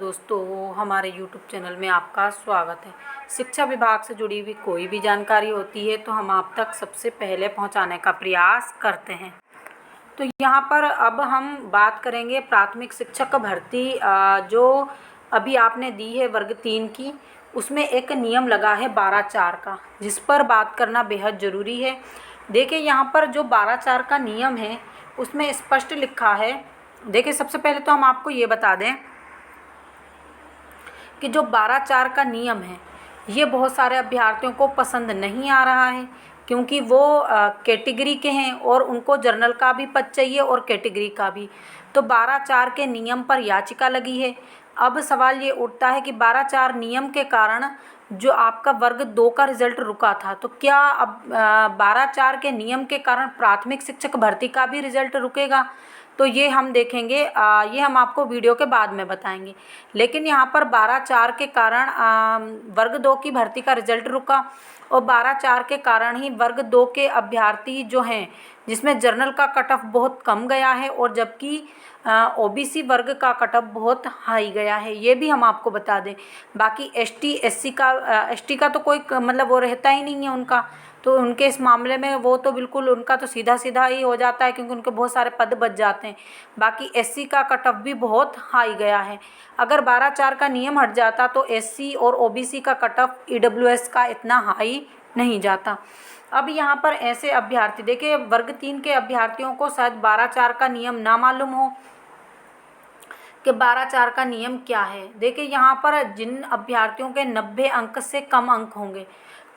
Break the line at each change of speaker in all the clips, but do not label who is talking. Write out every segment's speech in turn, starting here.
दोस्तों, हमारे YouTube channel में आपका स्वागत है। शिक्षा विभाग से जुड़ी हुई कोई भी जानकारी होती है तो हम आप तक सबसे पहले पहुंचाने का प्रयास करते हैं। तो यहाँ पर अब हम बात करेंगे प्राथमिक शिक्षक भर्ती जो अभी आपने दी है वर्ग 3 की, उसमें एक नियम लगा है 12/4 का, जिस पर बात करना बेहद ज़रूरी है। देखिए यहाँ पर जो 12/4 का नियम है उसमें स्पष्ट लिखा है। देखिए सबसे पहले तो हम आपको ये बता दें कि जो 12/4 का नियम है ये बहुत सारे अभ्यर्थियों को पसंद नहीं आ रहा है, क्योंकि वो कैटेगरी के हैं और उनको जर्नल का भी पद चाहिए और कैटेगरी का भी। तो 12/4 के नियम पर याचिका लगी है। अब सवाल ये उठता है कि 12/4 नियम के कारण जो आपका वर्ग 2 का रिजल्ट रुका था, तो क्या अब 12/4 के नियम के कारण प्राथमिक शिक्षक भर्ती का भी रिजल्ट रुकेगा? तो ये हम देखेंगे, ये हम आपको वीडियो के बाद में बताएंगे। लेकिन यहाँ पर 12/4 के कारण वर्ग 2 की भर्ती का रिजल्ट रुका, और 12/4 के कारण ही वर्ग 2 के अभ्यर्थी जो हैं, जिसमें जर्नल का कट ऑफ बहुत कम गया है और जबकि ओबीसी वर्ग का कट ऑफ बहुत हाई गया है, ये भी हम आपको बता दें। बाकी एसटी एसटी का तो कोई मतलब वो रहता ही नहीं है उनका, तो उनके इस मामले में वो तो बिल्कुल उनका तो सीधा सीधा ही हो जाता है, क्योंकि उनके बहुत सारे पद बच जाते हैं। बाकी एससी का कट ऑफ भी बहुत हाई गया है। अगर 12/4 का नियम हट जाता तो एससी और ओबीसी का कट ऑफ ईडब्ल्यूएस का इतना हाई नहीं जाता। अब यहाँ पर ऐसे अभ्यर्थी, देखिए वर्ग 3 के अभ्यर्थियों को शायद 12/4 का नियम ना मालूम हो कि 12/4 का नियम क्या है। देखिए यहाँ पर जिन अभ्यर्थियों के 90 अंक से कम अंक होंगे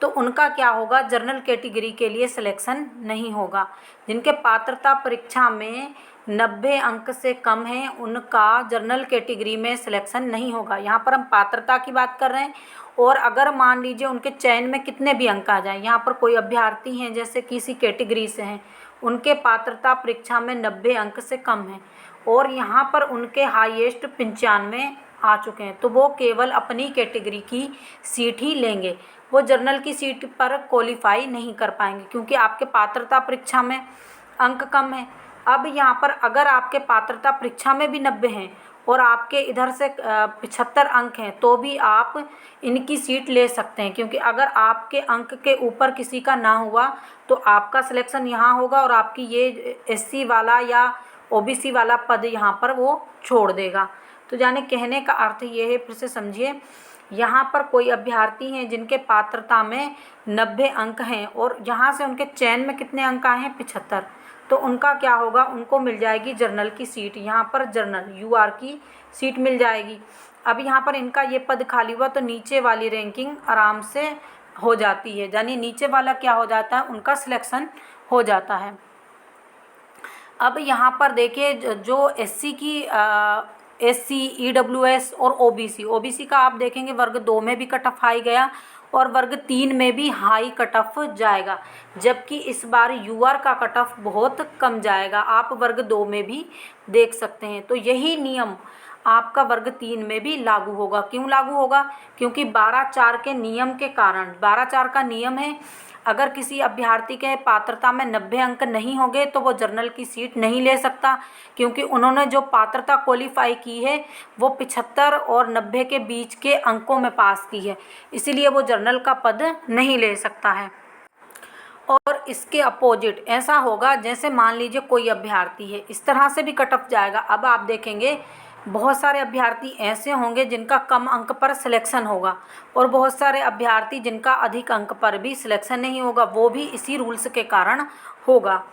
तो उनका क्या होगा, जनरल कैटेगरी के लिए सिलेक्शन नहीं होगा। जिनके पात्रता परीक्षा में 90 अंक से कम हैं उनका जनरल कैटेगरी में सिलेक्शन नहीं होगा। यहाँ पर हम पात्रता की बात कर रहे हैं, और अगर मान लीजिए उनके चयन में कितने भी अंक आ जाएं, यहाँ पर कोई अभ्यर्थी हैं जैसे किसी कैटेगरी से हैं, उनके पात्रता परीक्षा में 90 अंक से कम हैं और यहाँ पर उनके हाईएस्ट 95 आ चुके हैं, तो वो केवल अपनी कैटेगरी की सीट ही लेंगे। वो जर्नल की सीट पर क्वालिफाई नहीं कर पाएंगे, क्योंकि आपके पात्रता परीक्षा में अंक कम है। अब यहाँ पर अगर आपके पात्रता परीक्षा में भी 90 हैं और आपके इधर से 75 अंक हैं, तो भी आप इनकी सीट ले सकते हैं, क्योंकि अगर आपके अंक के ऊपर किसी का ना हुआ तो आपका सिलेक्शन यहाँ होगा और आपकी ये एससी वाला या ओबीसी वाला पद यहाँ पर वो छोड़ देगा। तो यानी कहने का अर्थ ये है, फिर से समझिए, यहाँ पर कोई अभ्यर्थी हैं जिनके पात्रता में 90 अंक हैं और यहाँ से उनके चयन में कितने अंक आए हैं, 75, तो उनका क्या होगा, उनको मिल जाएगी जर्नल की सीट। यहाँ पर जर्नल यूआर की सीट मिल जाएगी। अब यहाँ पर इनका ये पद खाली हुआ तो नीचे वाली रैंकिंग आराम से हो जाती है, यानी नीचे वाला क्या हो जाता है, उनका सिलेक्शन हो जाता है। अब यहाँ पर देखिए जो एससी की एससी ईडब्ल्यूएस और ओबीसी का आप देखेंगे वर्ग 2 में भी कट ऑफ हाई गया और वर्ग 3 में भी हाई कट ऑफ जाएगा, जबकि इस बार यूआर का कट ऑफ बहुत कम जाएगा। आप वर्ग 2 में भी देख सकते हैं। तो यही नियम आपका वर्ग 3 में भी लागू होगा। क्यों लागू होगा? क्योंकि 12/4 के नियम के कारण, 12/4 का नियम है, अगर किसी अभ्यर्थी के पात्रता में 90 अंक नहीं होंगे तो वो जर्नल की सीट नहीं ले सकता, क्योंकि उन्होंने जो पात्रता क्वालिफाई की है वो 75 और 90 के बीच के अंकों में पास की है, इसीलिए वो जर्नल का पद नहीं ले सकता है। और इसके अपोजिट ऐसा होगा, जैसे मान लीजिए कोई अभ्यर्थी है, इस तरह से भी कट ऑफ जाएगा। अब आप देखेंगे बहुत सारे अभ्यर्थी ऐसे होंगे जिनका कम अंक पर सिलेक्शन होगा और बहुत सारे अभ्यर्थी जिनका अधिक अंक पर भी सिलेक्शन नहीं होगा, वो भी इसी रूल्स के कारण होगा।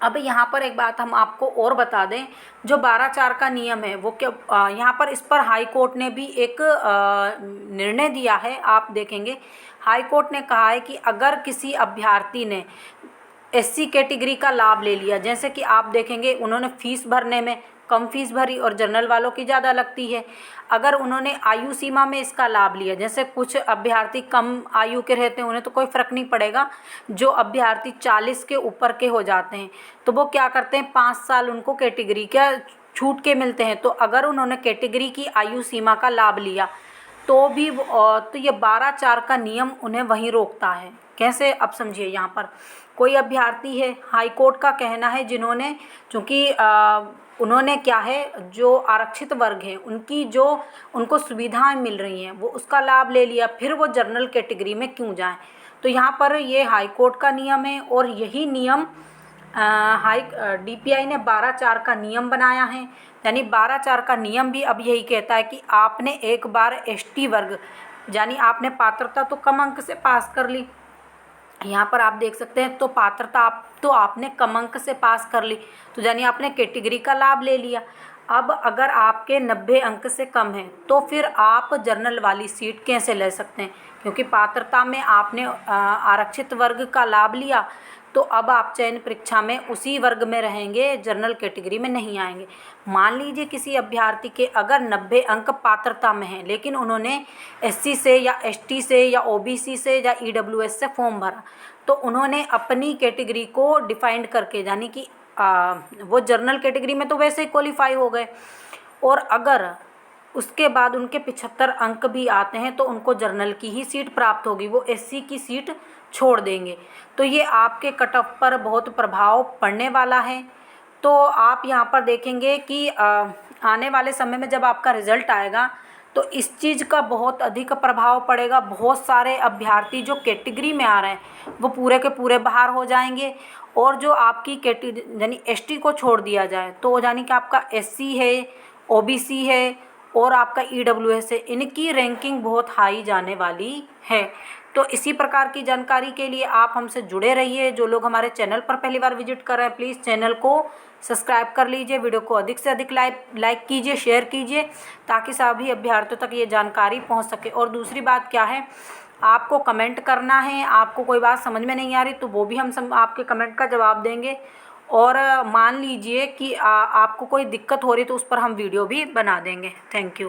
अब यहाँ पर एक बात हम आपको और बता दें, जो 12/4 का नियम है वो क्या, यहाँ पर इस पर हाई कोर्ट ने भी एक निर्णय दिया है। आप देखेंगे हाई कोर्ट ने कहा है कि अगर किसी अभ्यर्थी ने एससी कैटेगरी का लाभ ले लिया, जैसे कि आप देखेंगे उन्होंने फीस भरने में कम फीस भरी और जनरल वालों की ज़्यादा लगती है, अगर उन्होंने आयु सीमा में इसका लाभ लिया, जैसे कुछ अभ्यर्थी कम आयु के रहते हैं उन्हें तो कोई फ़र्क नहीं पड़ेगा, जो अभ्यर्थी 40 के ऊपर के हो जाते हैं तो वो क्या करते हैं, 5 साल उनको कैटेगरी का छूट के मिलते हैं। तो अगर उन्होंने कैटेगरी की आयु सीमा का लाभ लिया तो भी तो ये 12/4 का नियम उन्हें वहीं रोकता है। कैसे, अब समझिए। यहाँ पर कोई अभ्यर्थी है, हाई कोर्ट का कहना है, जिन्होंने चूँकि उन्होंने क्या है, जो आरक्षित वर्ग हैं उनकी जो उनको सुविधाएं मिल रही हैं वो उसका लाभ ले लिया, फिर वो जनरल कैटेगरी में क्यों जाएं। तो यहाँ पर ये हाई कोर्ट का नियम है और यही नियम DPI ने 12(4) का नियम बनाया है। यानी 12(4) का नियम भी अब यही कहता है कि आपने एक बार ST वर्ग, यानी आपने पात्रता तो कम अंक से पास कर ली, यहाँ पर आप देख सकते हैं, तो पात्रता आपने कम अंक से पास कर ली, तो यानी आपने कैटेगरी का लाभ ले लिया। अब अगर आपके 90 अंक से कम हैं तो फिर आप जनरल वाली सीट कैसे ले सकते हैं, क्योंकि पात्रता में आपने आरक्षित वर्ग का लाभ लिया, तो अब आप चयन परीक्षा में उसी वर्ग में रहेंगे, जनरल कैटेगरी में नहीं आएंगे। मान लीजिए किसी अभ्यर्थी के अगर 90 अंक पात्रता में हैं, लेकिन उन्होंने SC से या ST से या OBC से या EWS से फॉर्म भरा, तो उन्होंने अपनी कैटेगरी को डिफाइंड करके, यानी कि वो जनरल कैटेगरी में तो वैसे ही क्वालिफाई हो गए, और अगर उसके बाद उनके 75 अंक भी आते हैं तो उनको जनरल की ही सीट प्राप्त होगी, वो SC की सीट छोड़ देंगे। तो ये आपके कट ऑफ पर बहुत प्रभाव पड़ने वाला है। तो आप यहाँ पर देखेंगे कि आने वाले समय में जब आपका रिज़ल्ट आएगा तो इस चीज़ का बहुत अधिक प्रभाव पड़ेगा। बहुत सारे अभ्यर्थी जो कैटेगरी में आ रहे हैं वो पूरे के पूरे बाहर हो जाएंगे, और जो आपकी कैटेगरी यानी ST को छोड़ दिया जाए तो यानी कि आपका SC है, OBC है और आपका EWS है, इनकी रैंकिंग बहुत हाई जाने वाली है। तो इसी प्रकार की जानकारी के लिए आप हमसे जुड़े रहिए। जो लोग हमारे चैनल पर पहली बार विजिट कर रहे हैं, प्लीज़ चैनल को सब्सक्राइब कर लीजिए, वीडियो को अधिक से अधिक लाइक कीजिए, शेयर कीजिए, ताकि सभी अभ्यर्थियों तक ये जानकारी पहुंच सके। और दूसरी बात क्या है, आपको कमेंट करना है, आपको कोई बात समझ में नहीं आ रही तो वो भी हम आपके कमेंट का जवाब देंगे। और मान लीजिए कि आपको कोई दिक्कत हो रही तो उस पर हम वीडियो भी बना देंगे। Thank you.